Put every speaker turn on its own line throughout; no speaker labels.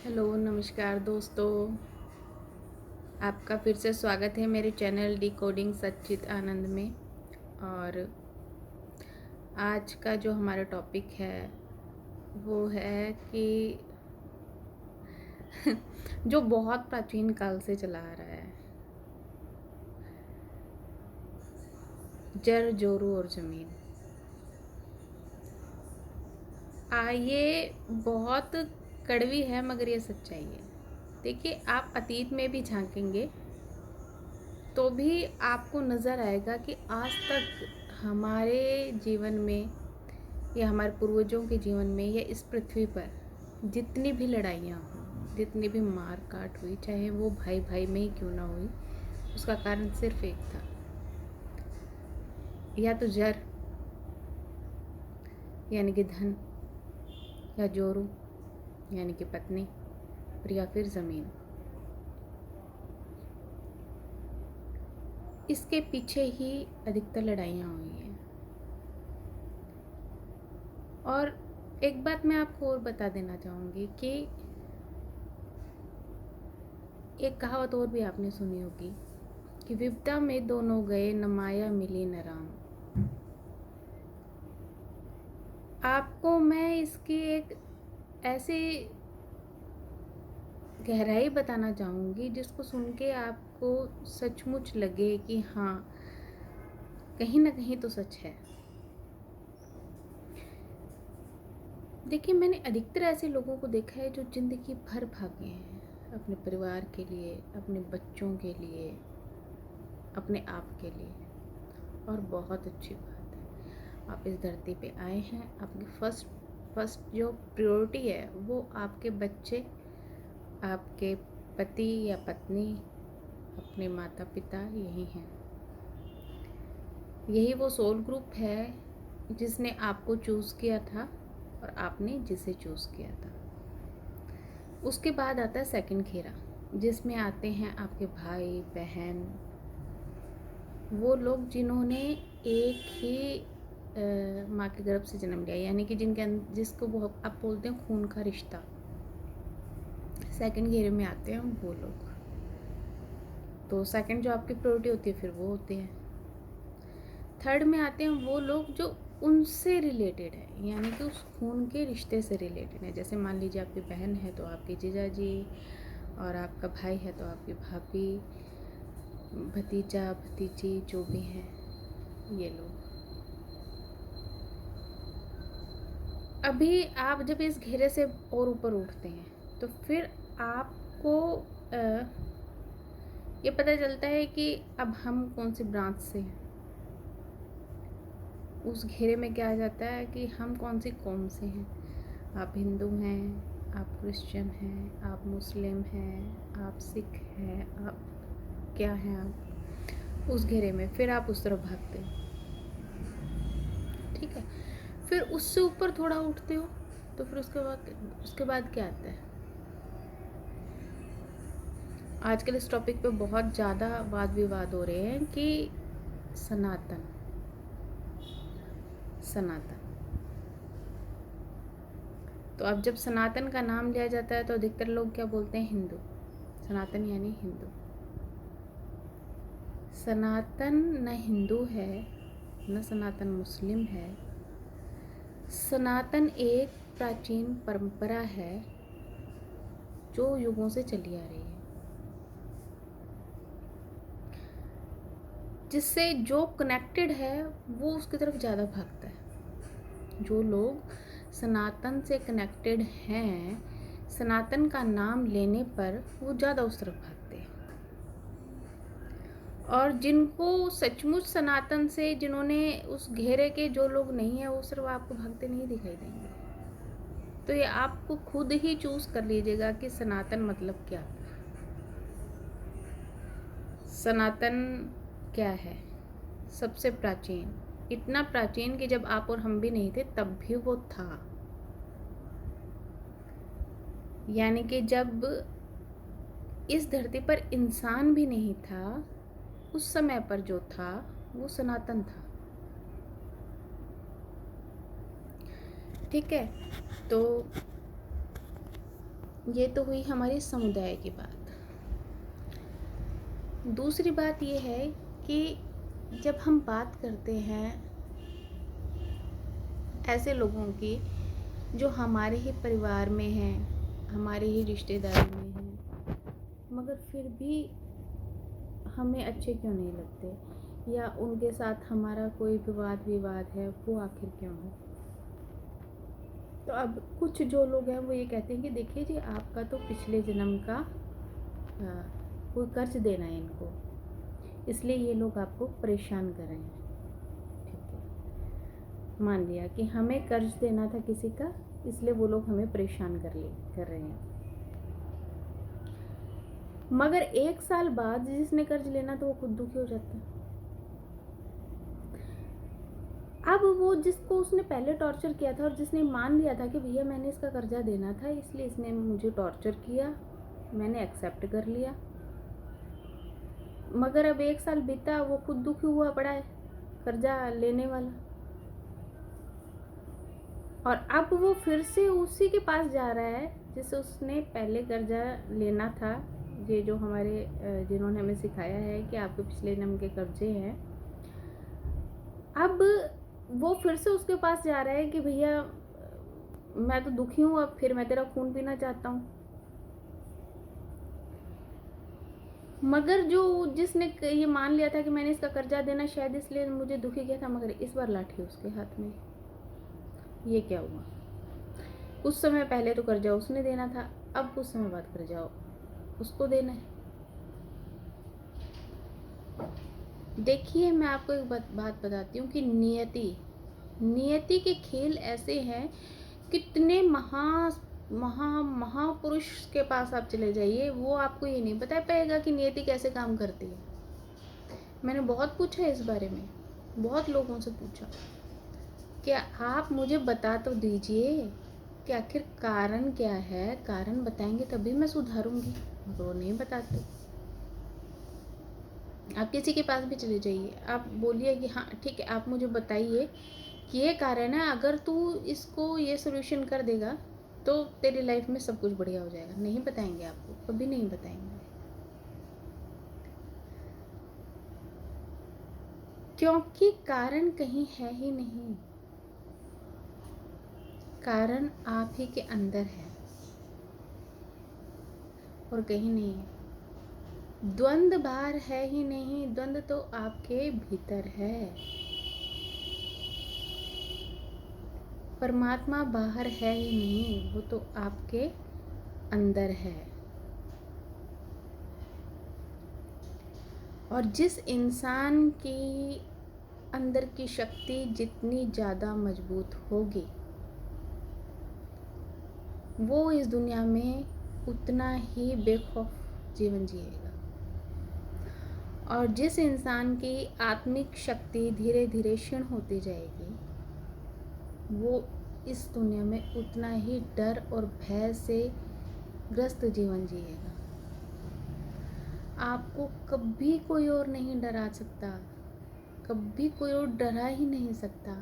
Hello नमस्कार दोस्तों। आपका फिर से स्वागत है मेरे चैनल डिकोडिंग सच्चित आनंद में। और आज का जो हमारा टॉपिक है वो है कि जो बहुत प्राचीन काल से चला आ रहा है, जर जोरू और ज़मीन। ये बहुत कड़वी है मगर ये सच्चाई है। देखिए, आप अतीत में भी झांकेंगे तो भी आपको नज़र आएगा कि आज तक हमारे जीवन में या हमारे पूर्वजों के जीवन में या इस पृथ्वी पर जितनी भी लड़ाइयाँ हुई, जितनी भी मार काट हुई, चाहे वो भाई भाई में ही क्यों ना हुई, उसका कारण सिर्फ एक था, या तो जर यानी कि धन, या जोरू यानी कि पत्नी, और या फिर ज़मीन। इसके पीछे ही अधिकतर लड़ाइयाँ हुई हैं। और एक बात मैं आपको और बता देना चाहूँगी कि एक कहावत और भी आपने सुनी होगी कि विपदा में दोनों गए, न माया मिली न राम। आपको मैं इसकी एक ऐसी गहराई बताना चाहूँगी जिसको सुन के आपको सचमुच लगे कि हाँ, कहीं ना कहीं तो सच है। देखिए, मैंने अधिकतर ऐसे लोगों को देखा है जो ज़िंदगी भर भागे हैं अपने परिवार के लिए, अपने बच्चों के लिए, अपने आप के लिए। और बहुत अच्छी बात है, आप इस धरती पे आए हैं, आपकी फर्स्ट जो प्रायोरिटी है वो आपके बच्चे, आपके पति या पत्नी, अपने माता पिता यही हैं। यही वो सोल ग्रुप है जिसने आपको चूज़ किया था और आपने जिसे चूज़ किया था। उसके बाद आता है सेकंड घेरा, जिसमें आते हैं आपके भाई बहन, वो लोग जिन्होंने एक ही माँ के गर्भ से जन्म लिया, यानी कि जिसको वो आप बोलते हैं खून का रिश्ता। सेकंड घेरे में आते हैं वो लोग। तो सेकंड जो आपकी प्रायोरिटी होती है फिर वो होते हैं। थर्ड में आते हैं वो लोग जो उनसे रिलेटेड है, यानी कि उस खून के रिश्ते से रिलेटेड है। जैसे मान लीजिए आपकी बहन है तो आपके जीजा जी, और आपका भाई है तो आपकी भाभी, भतीजा भतीजी जो भी हैं ये लोग। अभी आप जब इस घेरे से और ऊपर उठते हैं तो फिर आपको ये पता चलता है कि अब हम कौन सी ब्रांच से हैं। उस घेरे में क्या आ जाता है कि हम कौन सी कौम से हैं। आप हिंदू हैं, आप क्रिश्चियन हैं, आप मुस्लिम हैं, आप सिख हैं, आप क्या हैं। आप उस घेरे में फिर आप उस तरफ भागते हो, ठीक है। फिर उससे ऊपर थोड़ा उठते हो तो फिर उसके बाद क्या आता है। आजकल इस टॉपिक पे बहुत ज़्यादा वाद विवाद हो रहे हैं कि सनातन सनातन। तो अब जब सनातन का नाम लिया जाता है तो अधिकतर लोग क्या बोलते हैं, हिंदू। सनातन यानी हिंदू। सनातन न हिंदू है न सनातन मुस्लिम है। सनातन एक प्राचीन परंपरा है जो युगों से चली आ रही है, जिससे जो कनेक्टेड है वो उसकी तरफ ज़्यादा भागता है। जो लोग सनातन से कनेक्टेड हैं, सनातन का नाम लेने पर वो ज़्यादा उस तरफ भागते हैं। और जिनको सचमुच सनातन से, जिन्होंने उस घेरे के जो लोग नहीं है, वो सिर्फ आपको भागते नहीं दिखाई देंगे। तो ये आपको खुद ही चूज कर लीजिएगा कि सनातन मतलब क्या। सनातन क्या है? सबसे प्राचीन, इतना प्राचीन कि जब आप और हम भी नहीं थे तब भी वो था। यानी कि जब इस धरती पर इंसान भी नहीं था, उस समय पर जो था वो सनातन था, ठीक है। तो ये तो हुई हमारे समुदाय की बात। दूसरी बात ये है कि जब हम बात करते हैं ऐसे लोगों की जो हमारे ही परिवार में हैं, हमारे ही रिश्तेदारी में हैं, मगर फिर भी हमें अच्छे क्यों नहीं लगते, या उनके साथ हमारा कोई विवाद है, वो आखिर क्यों है। तो अब कुछ जो लोग हैं वो ये कहते हैं कि देखिए जी, आपका तो पिछले जन्म का कोई कर्ज देना है इनको, इसलिए ये लोग आपको परेशान कर रहे हैं। ठीक है, मान लिया कि हमें कर्ज देना था किसी का, इसलिए वो लोग हमें परेशान कर रहे हैं। मगर 1 साल बाद जिसने कर्ज लेना तो वो खुद दुखी हो जाता है। अब वो जिसको उसने पहले टॉर्चर किया था और जिसने मान लिया था कि भैया मैंने इसका कर्जा देना था, इसलिए इसने मुझे टॉर्चर किया, मैंने एक्सेप्ट कर लिया, मगर अब 1 साल बीता, वो खुद दुखी हुआ पड़ा है कर्जा लेने वाला, और अब वो फिर से उसी के पास जा रहा है जिससे उसने पहले कर्जा लेना था। ये जो हमारे जिन्होंने हमें सिखाया है कि आपके पिछले जन्म के कर्जे हैं, अब वो फिर से उसके पास जा रहा है कि भैया मैं तो दुखी हूँ, अब फिर मैं तेरा खून पीना चाहता हूँ। मगर जो जिसने ये मान लिया था कि मैंने इसका कर्जा देना शायद इसलिए मुझे दुखी किया था, मगर इस बार लाठी उसके हाथ में। ये क्या हुआ? कुछ समय पहले तो कर्जा उसने देना था, अब कुछ समय बाद कर्जा उसको देना है। देखिए, मैं आपको एक बात बताती हूँ कि नियति के खेल ऐसे हैं। कितने महापुरुष के पास आप चले जाइए, वो आपको ये नहीं बता पाएगा कि नियति कैसे काम करती है। मैंने बहुत पूछा इस बारे में, बहुत लोगों से पूछा, क्या आप मुझे बता तो दीजिए कि आखिर कारण क्या है, कारण बताएंगे तभी मैं सुधारूंगी, मगर वो नहीं बताते। आप किसी के पास भी चले जाइए, आप बोलिए कि हाँ ठीक है, आप मुझे बताइए कि ये कारण है, अगर तू इसको ये सोल्यूशन कर देगा तो तेरी लाइफ में सब कुछ बढ़िया हो जाएगा। नहीं बताएंगे, आपको कभी नहीं बताएंगे, क्योंकि कारण कहीं है ही नहीं। कारण आप ही के अंदर है और कहीं नहीं है। द्वंद्व बाहर है ही नहीं, द्वंद्व तो आपके भीतर है। परमात्मा बाहर है ही नहीं, वो तो आपके अंदर है। और जिस इंसान की अंदर की शक्ति जितनी ज़्यादा मजबूत होगी, वो इस दुनिया में उतना ही बेखौफ जीवन जिएगा। और जिस इंसान की आत्मिक शक्ति धीरे धीरे क्षीण होती जाएगी, वो इस दुनिया में उतना ही डर और भय से ग्रस्त जीवन जिएगा। आपको कभी कोई और नहीं डरा सकता, कभी कोई और डरा ही नहीं सकता।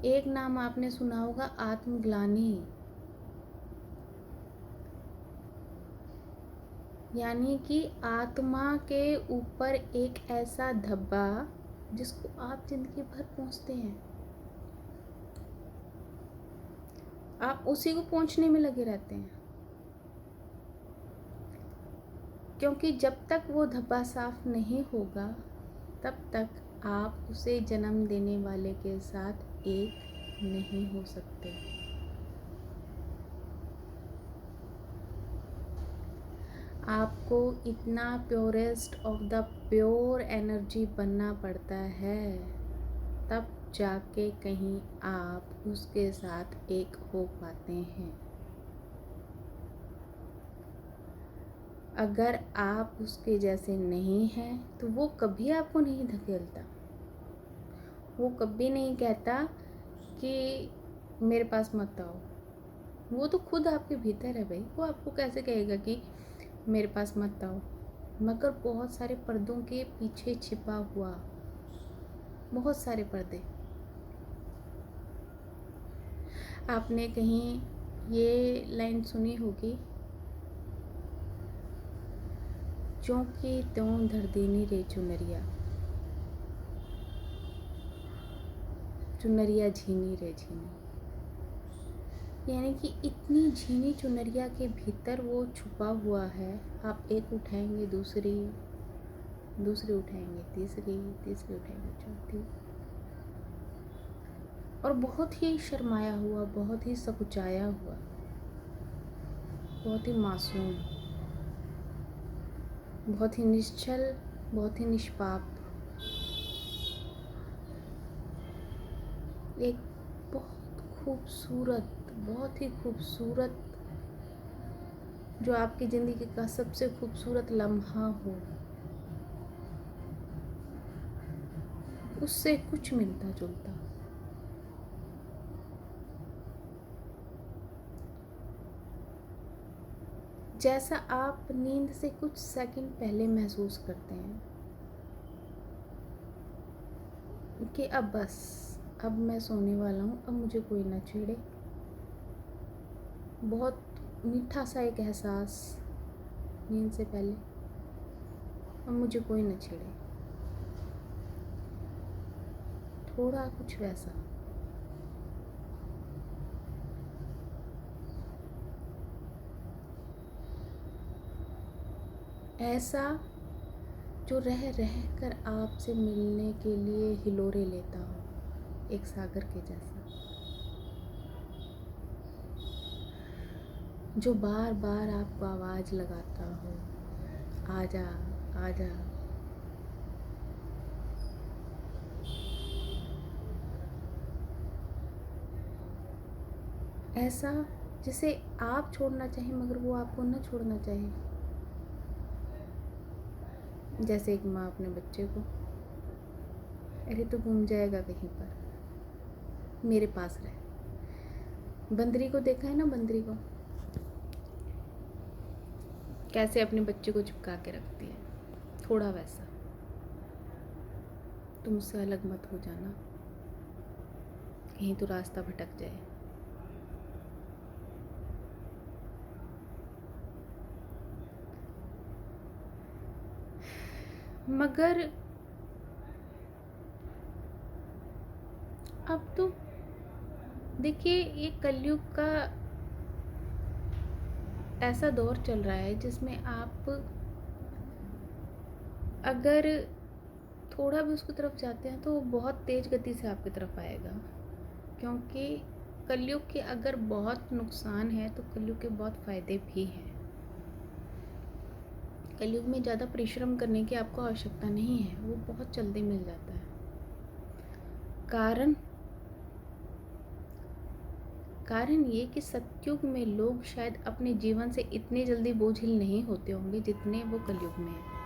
एक नाम आपने सुना होगा, आत्मग्लानि, यानी कि आत्मा के ऊपर एक ऐसा धब्बा जिसको आप जिंदगी भर पहुंचते हैं, आप उसी को पहुंचने में लगे रहते हैं, क्योंकि जब तक वो धब्बा साफ नहीं होगा तब तक आप उसे जन्म देने वाले के साथ एक नहीं हो सकते। आपको इतना purest of the pure energy बनना पड़ता है, तब जाके कहीं आप उसके साथ एक हो पाते हैं। अगर आप उसके जैसे नहीं हैं तो वो कभी आपको नहीं धकेलता, वो कभी नहीं कहता कि मेरे पास मत आओ। वो तो खुद आपके भीतर है भाई, वो आपको कैसे कहेगा कि मेरे पास मत आओ। मगर बहुत सारे पर्दों के पीछे छिपा हुआ, बहुत सारे पर्दे। आपने कहीं ये लाइन सुनी होगी, ज्यों की त्यों धर देनी रे चुनरिया, चुनरिया झीनी रे झीनी। यानी कि इतनी झीनी चुनरिया के भीतर वो छुपा हुआ है। आप एक उठाएंगे दूसरी, दूसरी उठाएंगे तीसरी, तीसरी उठाएंगे चौथी, और बहुत ही शर्माया हुआ, बहुत ही सकुचाया हुआ, बहुत ही मासूम, बहुत ही निश्चल, बहुत ही निष्पाप, एक बहुत ही खूबसूरत, जो आपकी ज़िंदगी का सबसे खूबसूरत लम्हा हो, उससे कुछ मिलता जुलता। जैसा आप नींद से कुछ सेकंड पहले महसूस करते हैं कि अब बस, अब मैं सोने वाला हूँ, अब मुझे कोई ना छेड़े। बहुत मीठा सा एक एहसास नींद से पहले, अब मुझे कोई ना छेड़े, थोड़ा कुछ वैसा। ऐसा जो रह रह कर आपसे मिलने के लिए हिलोरे लेता हो, एक सागर के जैसा, जो बार बार आपको आवाज़ लगाता हो, आजा आजा। ऐसा जिसे आप छोड़ना चाहें मगर वो आपको न छोड़ना चाहे। जैसे एक माँ अपने बच्चे को, अरे तो घूम जाएगा कहीं पर, मेरे पास रहे। बंदरी को देखा है ना, बंदरी को कैसे अपने बच्चे को चिपका के रखती है, थोड़ा वैसा। तुम उससे अलग मत हो जाना, कहीं तो रास्ता भटक जाए। मगर अब तो देखिए, ये कलयुग का ऐसा दौर चल रहा है जिसमें आप अगर थोड़ा भी उसकी तरफ जाते हैं तो वो बहुत तेज़ गति से आपकी तरफ आएगा। क्योंकि कलयुग के अगर बहुत नुकसान है तो कलयुग के बहुत फ़ायदे भी हैं। कलयुग में ज़्यादा परिश्रम करने की आपको आवश्यकता नहीं है, वो बहुत जल्दी मिल जाता है। कारण ये कि सतयुग में लोग शायद अपने जीवन से इतने जल्दी बोझिल नहीं होते होंगे जितने वो कलयुग में हैं,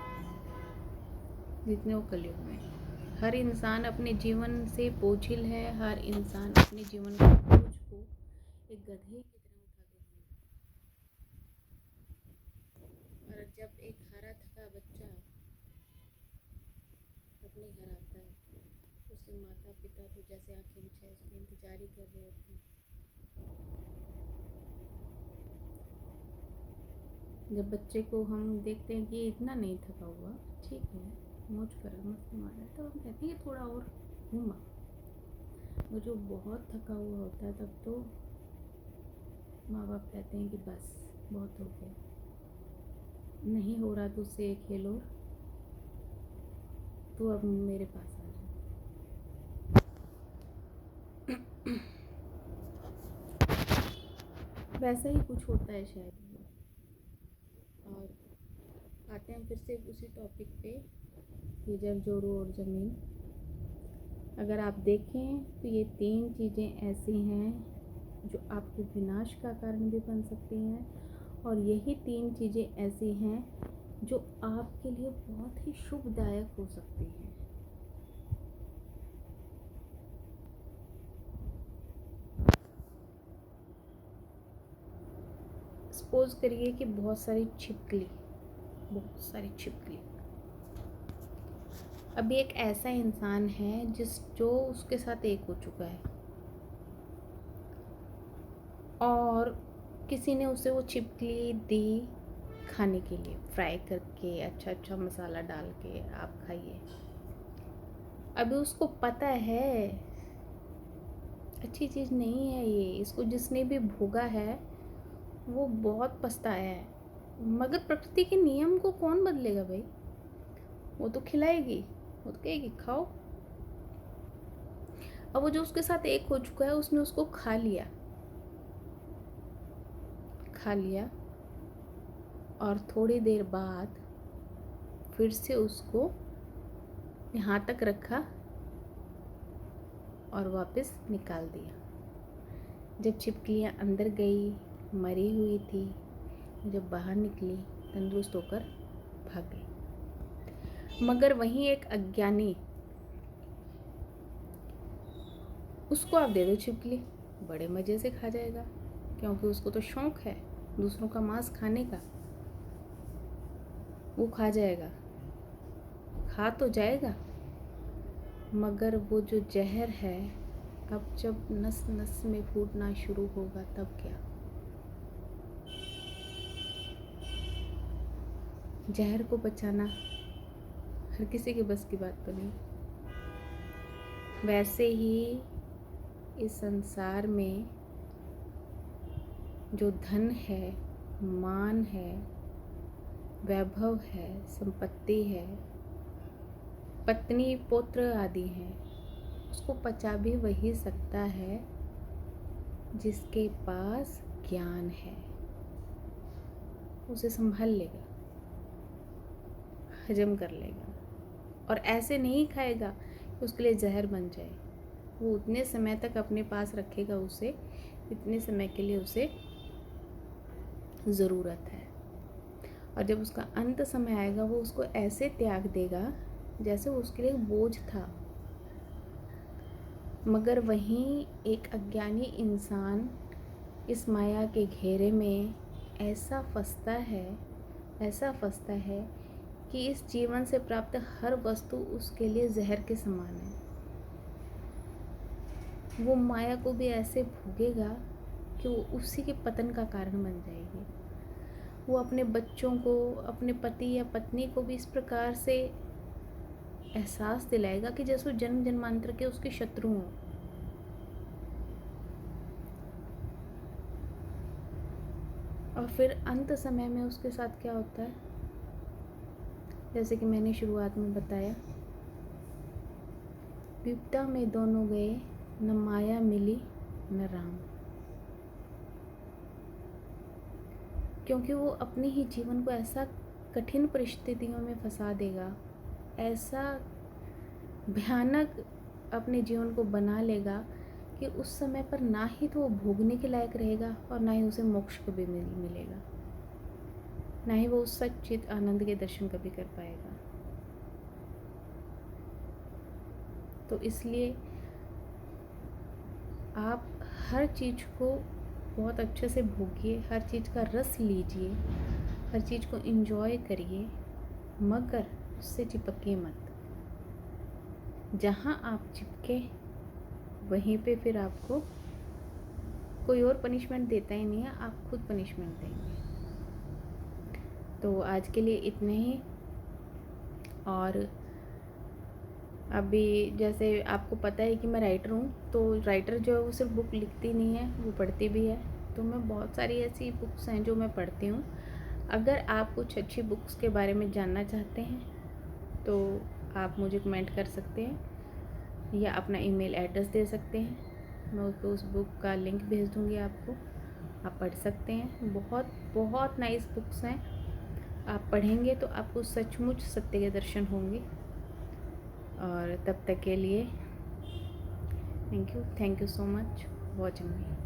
जितने वो कलयुग में हैं। हर इंसान अपने जीवन से बोझिल है, हर इंसान अपने जीवन के बोझ को एक गधे की तरह उठा के घूमता है। और जब एक हरा थका बच्चा अपने घर आता है, उसके माता पिता तो जैसे आंखें बिछाए उसका इंतजार ही कर रहे होते हैं। जब बच्चे को हम देखते हैं कि इतना नहीं थका हुआ, ठीक है, मौज कर मस्ती मार रहा है, तो हम कहते हैं थोड़ा और घूमा। और जो बहुत थका हुआ होता है तब तो माँ बाप कहते हैं कि बस बहुत हो गया, नहीं हो रहा तो उससे एक खेल और, तो अब मेरे पास आ जा। वैसा ही कुछ होता है शायद। और आते हैं फिर से उसी टॉपिक पे कि जल जोड़ो और ज़मीन। अगर आप देखें तो ये 3 चीज़ें ऐसी हैं जो आपके विनाश का कारण भी बन सकती हैं, और यही 3 चीज़ें ऐसी हैं जो आपके लिए बहुत ही शुभदायक हो सकती हैं। सपोज करिए कि बहुत सारी छिपकली, अभी एक ऐसा इंसान है जो उसके साथ एक हो चुका है, और किसी ने उसे वो छिपकली दी खाने के लिए, फ्राई करके अच्छा अच्छा मसाला डाल के आप खाइए। अभी उसको पता है अच्छी चीज़ नहीं है ये, इसको जिसने भी भोगा है वो बहुत पछताया है। मगर प्रकृति के नियम को कौन बदलेगा भाई? वो तो खिलाएगी, वो तो कहेगी खाओ। अब वो जो उसके साथ एक हो चुका है उसने उसको खा लिया और थोड़ी देर बाद फिर से उसको यहाँ तक रखा और वापस निकाल दिया। जब छिपकलियाँ अंदर गई, मरी हुई थी, जब बाहर निकली तंदुरुस्त होकर भाग गई। मगर वहीं एक अज्ञानी, उसको आप दे दो छिपकली, बड़े मज़े से खा जाएगा, क्योंकि उसको तो शौक़ है दूसरों का मांस खाने का। वो खा जाएगा, खा तो जाएगा, मगर वो जो जहर है अब जब नस नस में फूटना शुरू होगा तब क्या? जहर को बचाना हर किसी के बस की बात तो नहीं। वैसे ही इस संसार में जो धन है, मान है, वैभव है, संपत्ति है, पत्नी पुत्र आदि हैं, उसको पचा भी वही सकता है जिसके पास ज्ञान है। उसे संभाल लेगा, हजम कर लेगा, और ऐसे नहीं खाएगा कि उसके लिए जहर बन जाए। वो उतने समय तक अपने पास रखेगा उसे, इतने समय के लिए उसे ज़रूरत है, और जब उसका अंत समय आएगा वो उसको ऐसे त्याग देगा जैसे वो उसके लिए बोझ था। मगर वहीं एक अज्ञानी इंसान इस माया के घेरे में ऐसा फंसता है कि इस जीवन से प्राप्त हर वस्तु उसके लिए जहर के समान है। वो माया को भी ऐसे भोगेगा कि वो उसी के पतन का कारण बन जाएगी। वो अपने बच्चों को, अपने पति या पत्नी को भी इस प्रकार से एहसास दिलाएगा कि जैसे वो जन्म जन्मांतर के उसके शत्रु हों। और फिर अंत समय में उसके साथ क्या होता है, जैसे कि मैंने शुरुआत में बताया, विपदा में दोनों गए, न माया मिली न राम। क्योंकि वो अपने ही जीवन को ऐसा कठिन परिस्थितियों में फंसा देगा, ऐसा भयानक अपने जीवन को बना लेगा कि उस समय पर ना ही तो वो भोगने के लायक रहेगा और ना ही उसे मोक्ष कभी मिलेगा, ना ही वो उस सच्चित आनंद के दर्शन कभी कर पाएगा। तो इसलिए आप हर चीज़ को बहुत अच्छे से भोगिए, हर चीज़ का रस लीजिए, हर चीज़ को एंजॉय करिए, मगर उससे चिपकिए मत। जहाँ आप चिपके वहीं पे फिर आपको कोई और पनिशमेंट देता ही नहीं है, आप खुद पनिशमेंट देंगे। तो आज के लिए इतने ही। और अभी जैसे आपको पता है कि मैं राइटर हूँ, तो राइटर जो है वो सिर्फ बुक लिखती नहीं है, वो पढ़ती भी है। तो मैं बहुत सारी ऐसी बुक्स हैं जो मैं पढ़ती हूँ। अगर आप कुछ अच्छी बुक्स के बारे में जानना चाहते हैं तो आप मुझे कमेंट कर सकते हैं या अपना ईमेल एड्रेस दे सकते हैं, मैं उसको उस बुक का लिंक भेज दूँगी आपको, आप पढ़ सकते हैं। बहुत बहुत नाइस बुक्स हैं, आप पढ़ेंगे तो आपको सचमुच सत्य के दर्शन होंगे। और तब तक के लिए thank you so much watching me.